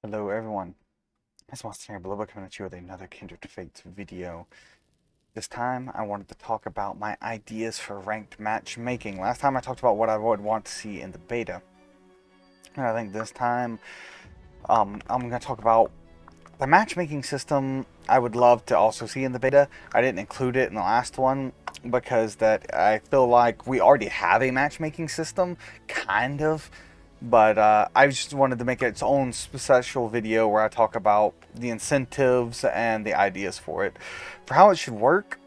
Hello everyone, it's Monstertaming Bisloba coming at you with another Kindred Fates video. This time I wanted to talk about my ideas for ranked matchmaking. Last time I talked about what I would want to see in the beta. And I think this time I'm going to talk about the matchmaking system I would love to also see in the beta. I didn't include it in the last one because I feel like we already have a matchmaking system, kind of. But I just wanted to make its own special video where I talk about the incentives and the ideas for it. For how it should work,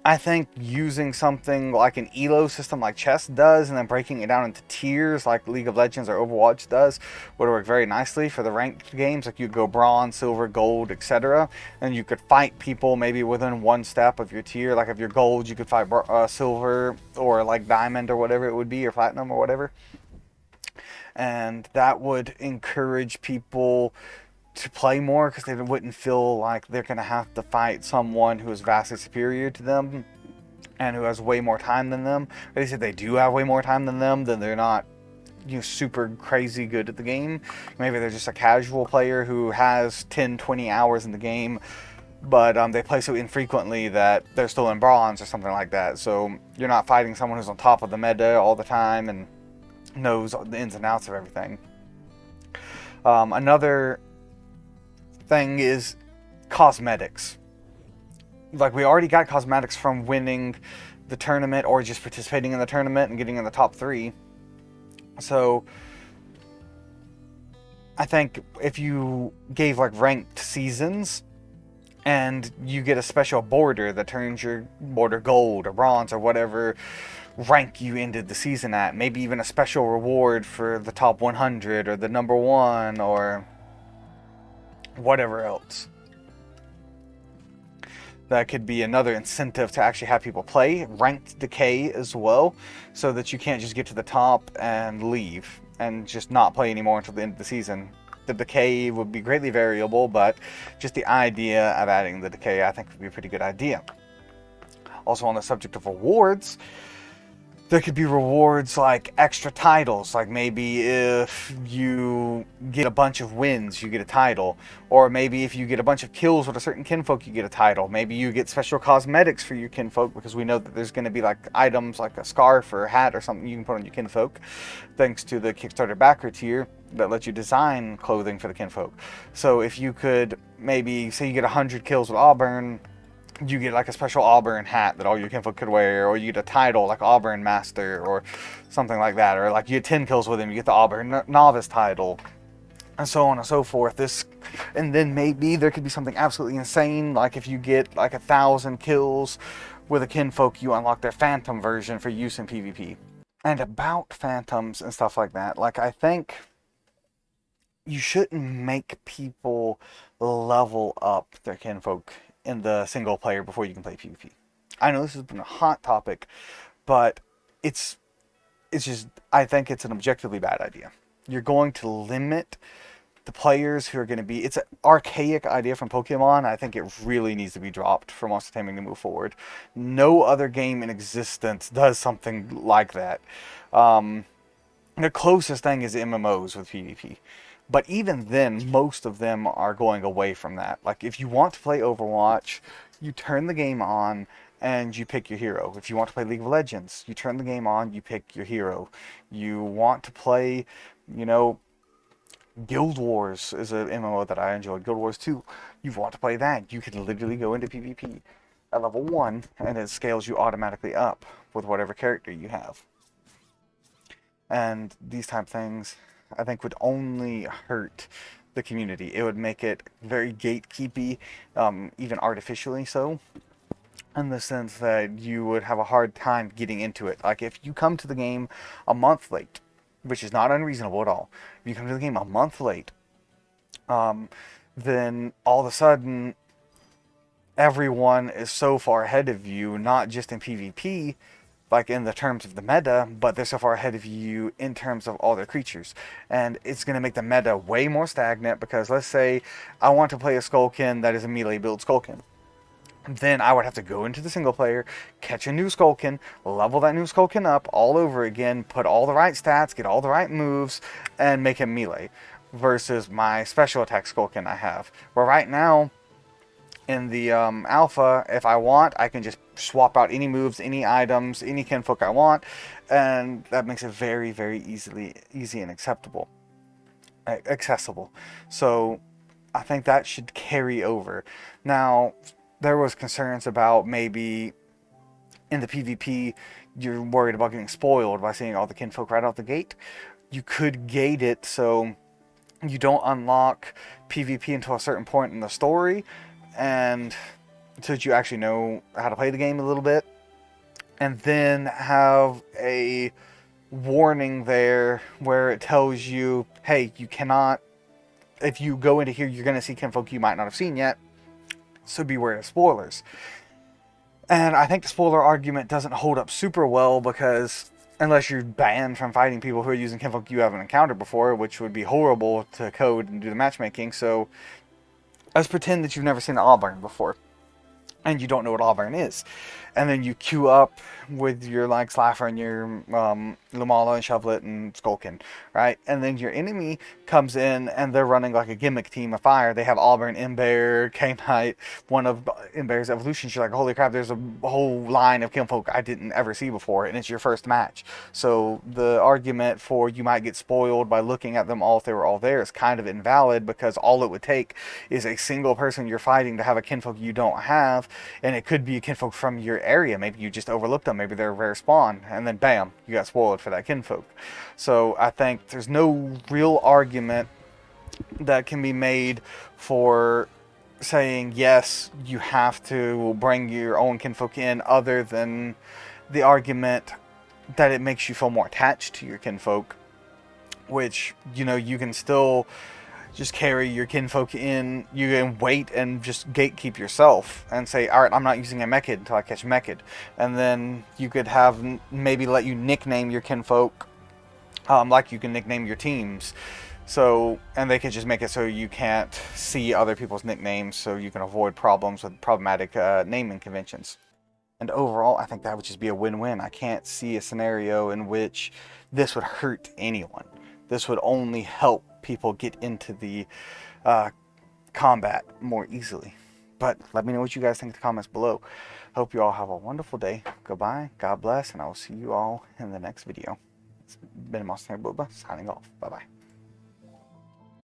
I think using something like an elo system like chess does and then breaking it down into tiers like League of Legends or Overwatch does would work very nicely for the ranked games. Like you'd go bronze, silver, gold, etc. And you could fight people maybe within one step of your tier. Like if you're gold, you could fight silver or like diamond or whatever it would be, or platinum or whatever. And that would encourage people to play more because they wouldn't feel like they're going to have to fight someone who is vastly superior to them and who has way more time than them. At least if they do have way more time than them, then they're not super crazy good at the game. Maybe they're just a casual player who has 10-20 hours in the game, but they play so infrequently that they're still in bronze or something like that. So you're not fighting someone who's on top of the meta all the time and knows the ins and outs of everything. Another thing is cosmetics. Like we already got cosmetics from winning the tournament or just participating in the tournament and getting in the top 3. So I think if you gave like ranked seasons and you get a special border that turns your border gold or bronze or whatever rank you ended the season at, maybe even a special reward for the top 100 or the number 1 or whatever else. That could be another incentive to actually have people play. Ranked decay as well, so that you can't just get to the top and leave and just not play anymore until the end of the season. The decay would be greatly variable, but just the idea of adding the decay I think would be a pretty good idea. Also on the subject of rewards, there could be rewards like extra titles, like maybe if you get a bunch of wins, you get a title. Or maybe if you get a bunch of kills with a certain kinfolk, you get a title. Maybe you get special cosmetics for your kinfolk, because we know that there's going to be like items like a scarf or a hat or something you can put on your kinfolk, thanks to the Kickstarter backer tier that lets you design clothing for the kinfolk. So if you could maybe, say you get 100 kills with Auburn, you get like a special Auburn hat that all your kinfolk could wear, or you get a title like Auburn Master or something like that, or like you get 10 kills with him, you get the Auburn Novice title, and so on and so forth. And then maybe there could be something absolutely insane, like if you get like 1,000 kills with a kinfolk, you unlock their Phantom version for use in PvP. And about Phantoms and stuff like that, like I think you shouldn't make people level up their kinfolk in the single player before you can play PvP. I know this has been a hot topic, but it's just, I think it's an objectively bad idea. You're going to limit the players who are going to be, it's an archaic idea from Pokemon. I think it really needs to be dropped for Monstertaming to move forward. No other game in existence does something like that. The closest thing is MMOs with PvP. But even then, most of them are going away from that. Like, if you want to play Overwatch, you turn the game on and you pick your hero. If you want to play League of Legends, you turn the game on, you pick your hero. You want to play, Guild Wars is an MMO that I enjoy. Guild Wars 2, you want to play that. You can literally go into PvP at level 1, and it scales you automatically up with whatever character you have. And these type of things, I think, would only hurt the community. It would make it very gatekeepy, even artificially so, in the sense that you would have a hard time getting into it. Like, if you come to the game a month late, which is not unreasonable at all, if you come to the game a month late, then all of a sudden, everyone is so far ahead of you, not just in PvP, like in the terms of the meta, but they're so far ahead of you in terms of all their creatures. And it's going to make the meta way more stagnant, because let's say I want to play a Skullkin that is a melee build Skullkin. Then I would have to go into the single player, catch a new Skullkin, level that new Skullkin up all over again, put all the right stats, get all the right moves, and make him melee. versus my special attack Skulkin I have. Where right now, in the alpha, if I want, I can just swap out any moves, any items, any kinfolk I want, and that makes it very, very easy and accessible. So I think that should carry over. Now, there was concerns about maybe in the PvP, you're worried about getting spoiled by seeing all the kinfolk right out the gate. You could gate it so you don't unlock PvP until a certain point in the story, and so that you actually know how to play the game a little bit, and then have a warning there where it tells you, hey, you cannot, if you go into here, you're going to see kinfolk you might not have seen yet, so beware of spoilers. And I think the spoiler argument doesn't hold up super well, because unless you're banned from fighting people who are using kinfolk you haven't encountered before, which would be horrible to code and do the matchmaking. So let's pretend that you've never seen an Auburn before, and you don't know what Auburn is. And then you queue up with your like Slaffer and your Lumala and Shovelet and Skulkin, right? And then your enemy comes in and they're running like a gimmick team of fire. They have Auburn, Ember, K-Knight, one of Ember's evolutions. You're like, holy crap, there's a whole line of kinfolk I didn't ever see before, and it's your first match. So the argument for you might get spoiled by looking at them all if they were all there is kind of invalid, because all it would take is a single person you're fighting to have a kinfolk you don't have, and it could be a kinfolk from your area. Maybe you just overlooked them, maybe they're a rare spawn, and then bam, you got spoiled for that kinfolk. So I think there's no real argument that can be made for saying yes, you have to bring your own kinfolk in, other than the argument that it makes you feel more attached to your kinfolk, which, you know, you can still just carry your kinfolk in. You can wait and just gatekeep yourself and say, alright, I'm not using a Mechid until I catch Mechid. And then you could have maybe let you nickname your kinfolk like you can nickname your teams. So, and they could just make it so you can't see other people's nicknames, so you can avoid problems with problematic naming conventions. And overall, I think that would just be a win-win. I can't see a scenario in which this would hurt anyone. This would only help people get into the combat more easily. But let me know what you guys think in the comments below. Hope you all have a wonderful day. Goodbye, God bless, and I will see you all in the next video. It's been Monstertaming Bisloba, signing off. Bye-bye.